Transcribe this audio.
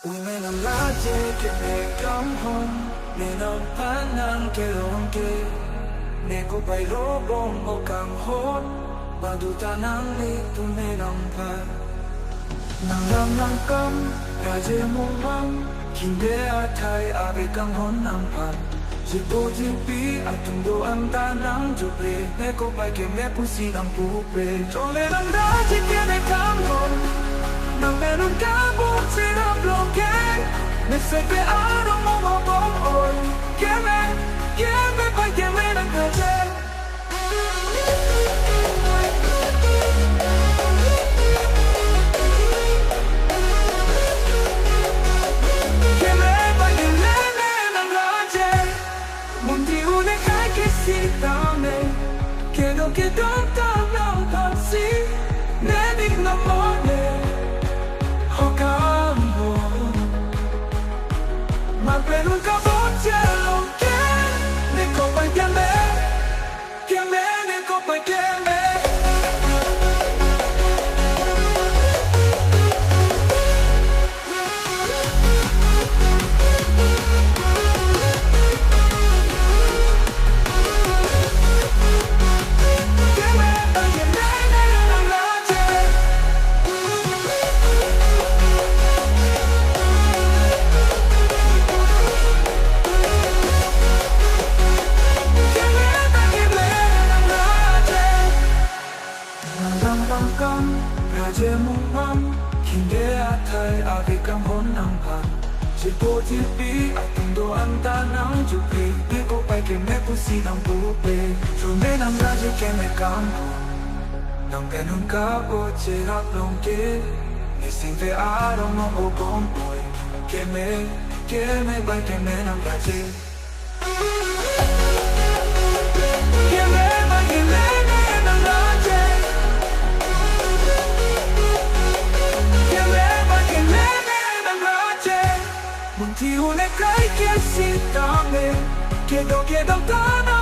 Women I'm logic, they come home. Men I'm panang kelongke. Neko bay robong o kang hot. Baduta nang litu menang pa. Nang lam nang kam, raje mumam. Kinde atay abe kang hon nang pan. Jipo jipi atung do ang tanang juple. Neko bay keme pusi ang pupe. Jole nang raje kene come home. Nang meron ka buong sirap longke. Nesepe araw mo mabong oy. Keme, keme pa keme ng kaje. Keme pa keme ng kaje. Munti une kay kisitame. Kedo kedong tanang tansi. Nedik na mone. Magperon ka po cielo que ne copa y que me ne copa y que me raje mumam kinde atay abe kang hon nang pan jipo jipi atung do ang tanang jupi neko pay keme pusi ng pupe trume ng raje keme kang hon nang ganun ka o chirap longke nising te araw mo o bomboy keme keme bay keme ng raje keme bay keme ng raje Munti une kai che si tame, chiedo tanto